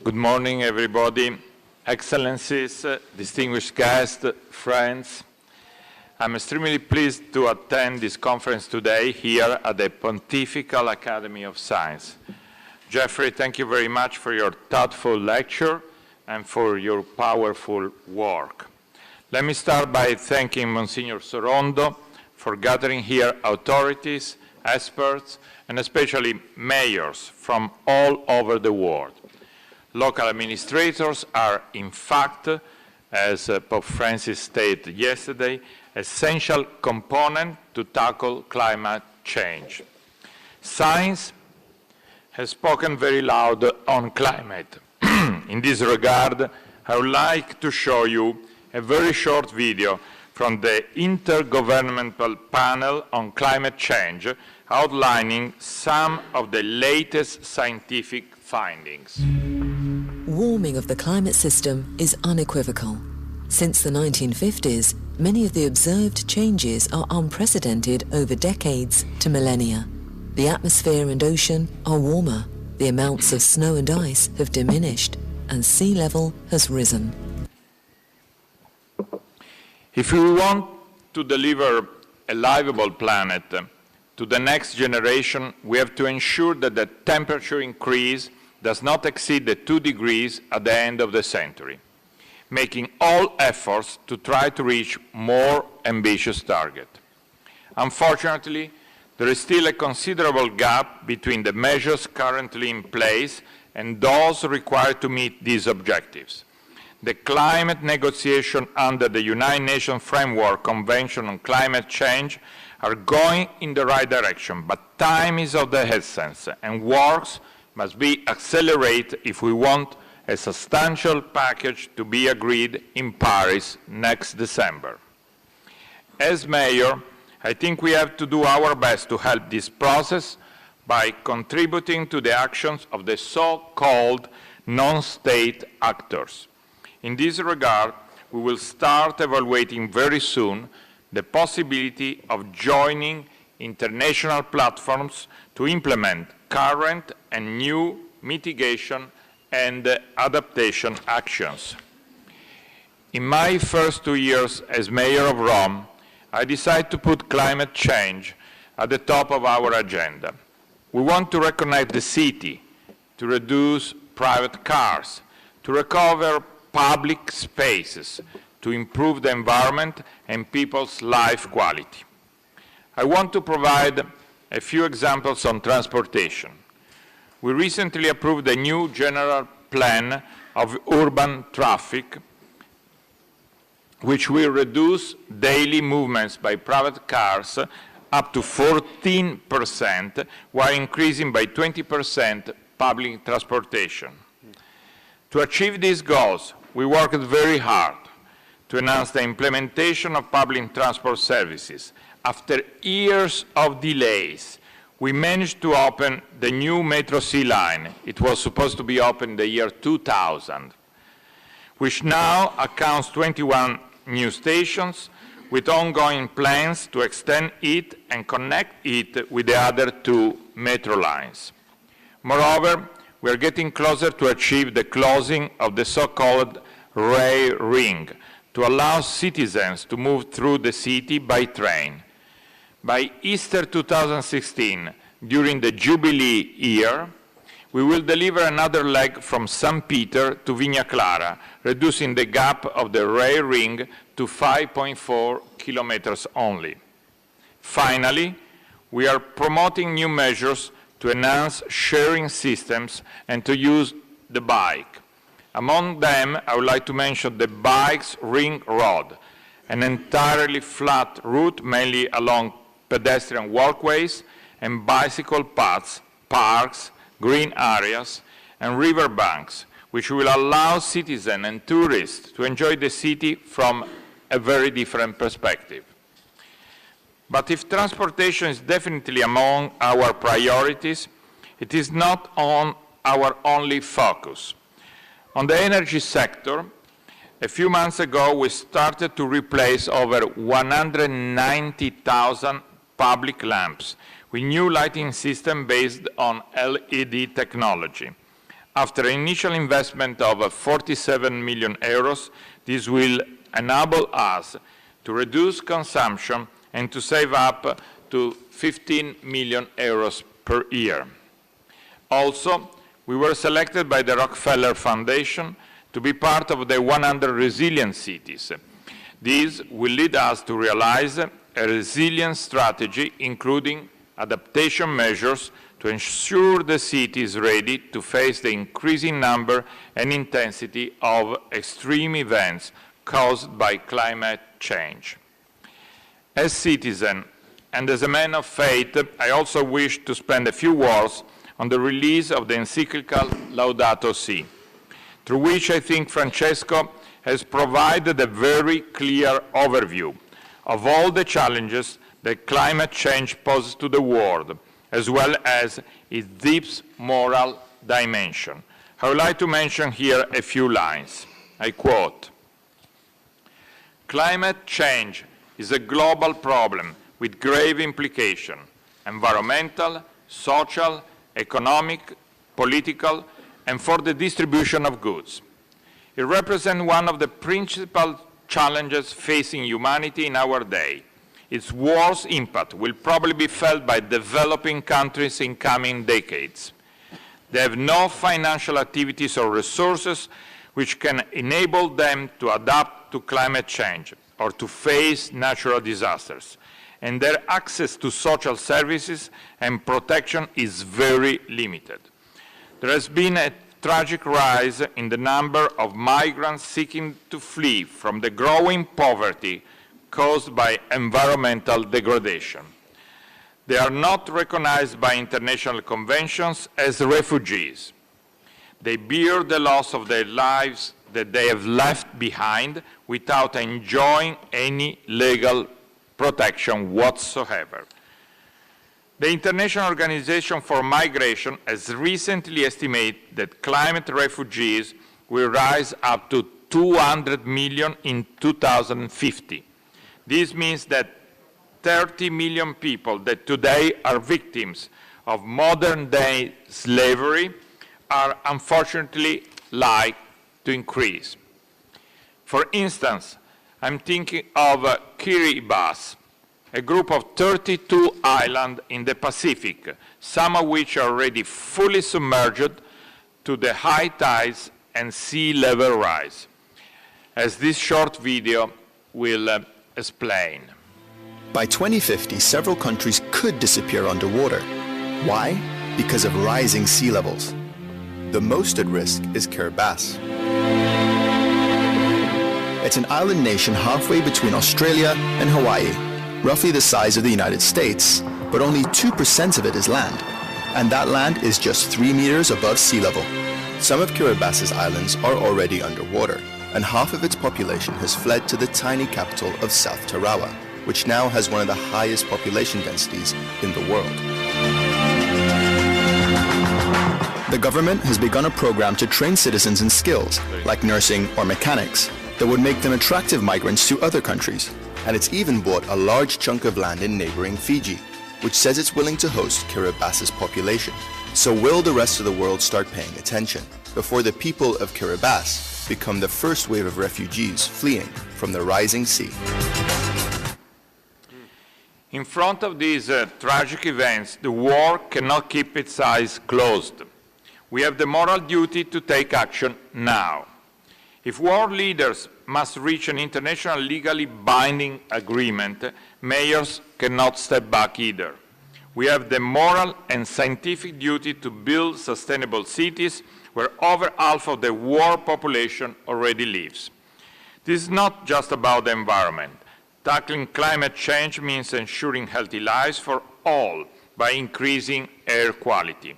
Good morning, everybody. Excellencies, distinguished guests, friends. I'm extremely pleased to attend this conference today here at the Pontifical Academy of Science. Jeffrey, thank you very much for your thoughtful lecture and for your powerful work. Let me start by thanking Monsignor Sorondo for gathering here authorities, experts, and especially mayors from all over the world. Local administrators are, in fact, as Pope Francis stated yesterday, essential component to tackle climate change. Science has spoken very loud on climate. In this regard, I would like to show you a very short video from the Intergovernmental Panel on Climate Change, outlining some of the latest scientific findings. Warming of the climate system is unequivocal. Since the 1950s, many of the observed changes are unprecedented over decades to millennia. The atmosphere and ocean are warmer, the amounts of snow and ice have diminished, and sea level has risen. If we want to deliver a livable planet to the next generation, we have to ensure that the temperature increase does not exceed the 2 degrees at the end of the century, making all efforts to try to reach more ambitious target. Unfortunately, there is still a considerable gap between the measures currently in place and those required to meet these objectives. The climate negotiations under the United Nations Framework Convention on Climate Change are going in the right direction, but time is of the essence, and works must be accelerated if we want a substantial package to be agreed in Paris next December. As mayor, I think we have to do our best to help this process by contributing to the actions of the so-called non-state actors. In this regard, we will start evaluating very soon the possibility of joining international platforms to implement current and new mitigation and adaptation actions. In my first 2 years as mayor of Rome, I decided to put climate change at the top of our agenda. We want to reconnect the city, to reduce private cars, to recover public spaces, to improve the environment and people's life quality. I want to provide a few examples on transportation. We recently approved a new general plan of urban traffic, which will reduce daily movements by private cars up to 14%, while increasing by 20% public transportation. To achieve these goals, we worked very hard to enhance the implementation of public transport services. After years of delays, we managed to open the new Metro C line. It was supposed to be open in the year 2000, which now accounts 21 new stations, with ongoing plans to extend it and connect it with the other 2 metro lines. Moreover, we are getting closer to achieve the closing of the so-called rail ring to allow citizens to move through the city by train. By Easter 2016, during the Jubilee year, we will deliver another leg from St. Peter to Vigna Clara, reducing the gap of the rail ring to 5.4 kilometers only. Finally, we are promoting new measures to enhance sharing systems and to use the bike. Among them, I would like to mention the Bikes Ring Road, an entirely flat route mainly along pedestrian walkways and bicycle paths, parks, green areas, and river banks, which will allow citizens and tourists to enjoy the city from a very different perspective. But if transportation is definitely among our priorities, it is not on our only focus. On the energy sector, a few months ago, we started to replace over 190,000 public lamps with new lighting system based on LED technology. After an initial investment of 47 million euros, this will enable us to reduce consumption and to save up to 15 million euros per year. Also, we were selected by the Rockefeller Foundation to be part of the 100 Resilient Cities. This will lead us to realize a resilience strategy, including adaptation measures to ensure the city is ready to face the increasing number and intensity of extreme events caused by climate change. As citizen and as a man of faith, I also wish to spend a few words on the release of the encyclical Laudato Si', through which I think Francesco has provided a very clear overview of all the challenges that climate change poses to the world, as well as its deep moral dimension. I would like to mention here a few lines. I quote, "Climate change is a global problem with grave implications, environmental, social, economic, political, and for the distribution of goods. It represents one of the principal challenges facing humanity in our day. Its worst impact will probably be felt by developing countries in coming decades. They have no financial activities or resources which can enable them to adapt to climate change or to face natural disasters, and their access to social services and protection is very limited. There has been a tragic rise in the number of migrants seeking to flee from the growing poverty caused by environmental degradation. They are not recognized by international conventions as refugees. They bear the loss of their lives that they have left behind without enjoying any legal protection whatsoever. The International Organization for Migration has recently estimated that climate refugees will rise up to 200 million in 2050. This means that 30 million people that today are victims of modern-day slavery are unfortunately likely to increase. For instance, I'm thinking of Kiribati, a group of 32 islands in the Pacific, some of which are already fully submerged to the high tides and sea level rise, as this short video will explain. By 2050, several countries could disappear underwater. Why? Because of rising sea levels. The most at risk is Kiribati. It's an island nation halfway between Australia and Hawaii, roughly the size of the United States, but only 2% of it is land, and that land is just 3 meters above sea level. Some of Kiribati's islands are already underwater, and half of its population has fled to the tiny capital of South Tarawa, which now has one of the highest population densities in the world. The government has begun a program to train citizens in skills, like nursing or mechanics, that would make them attractive migrants to other countries. And it's even bought a large chunk of land in neighboring Fiji, which says it's willing to host Kiribati's population. So will the rest of the world start paying attention before the people of Kiribati become the first wave of refugees fleeing from the rising sea? In front of these tragic events, the world cannot keep its eyes closed. We have the moral duty to take action now. If world leaders must reach an international legally binding agreement, mayors cannot step back either. We have the moral and scientific duty to build sustainable cities where over half of the world population already lives. This is not just about the environment. Tackling climate change means ensuring healthy lives for all by increasing air quality.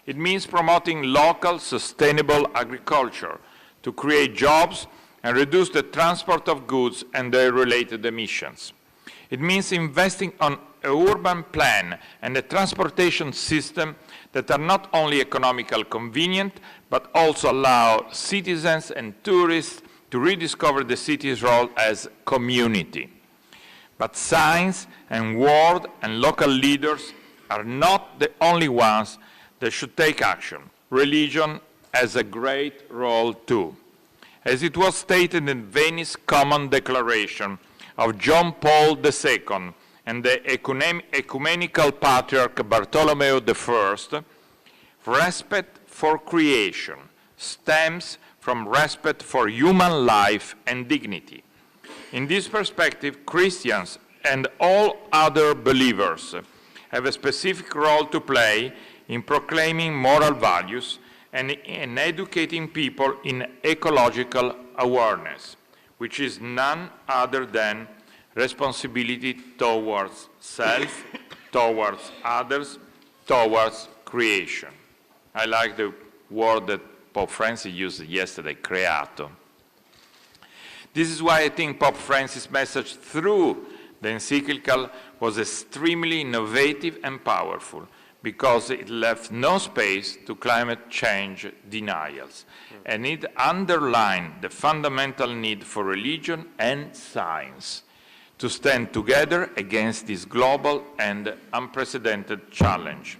It means promoting local sustainable agriculture to create jobs and reduce the transport of goods and their related emissions. It means investing on an urban plan and a transportation system that are not only economically convenient, but also allow citizens and tourists to rediscover the city's role as community. But science and world and local leaders are not the only ones that should take action. Religion has a great role too. As it was stated in Venice Common Declaration of John Paul II and the ecumenical patriarch Bartolomeo I, respect for creation stems from respect for human life and dignity. In this perspective, Christians and all other believers have a specific role to play in proclaiming moral values and in educating people in ecological awareness, which is none other than responsibility towards self, towards others, towards creation. I like the word that Pope Francis used yesterday, creato. This is why I think Pope Francis' message through the encyclical was extremely innovative and powerful, because it left no space to climate change denials, and it underlined the fundamental need for religion and science to stand together against this global and unprecedented challenge.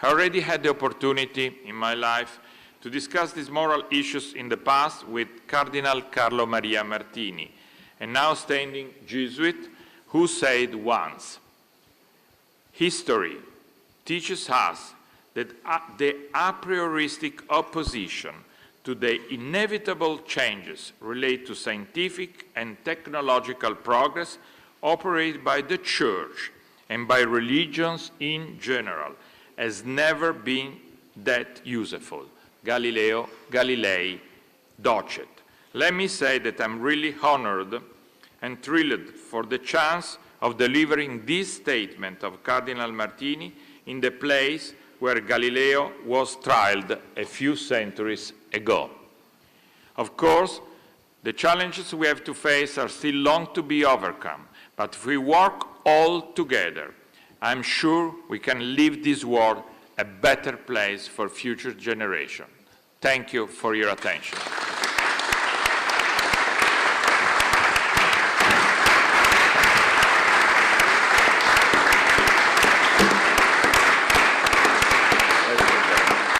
I already had the opportunity in my life to discuss these moral issues in the past with Cardinal Carlo Maria Martini, a now standing Jesuit, who said once, "History teaches us that the a prioristic opposition to the inevitable changes related to scientific and technological progress operated by the Church and by religions in general has never been that useful. Galileo Galilei docet." Let me say that I'm really honored and thrilled for the chance of delivering this statement of Cardinal Martini in the place where Galileo was trialed a few centuries ago. Of course, the challenges we have to face are still long to be overcome, but if we work all together, I'm sure we can leave this world a better place for future generations. Thank you for your attention.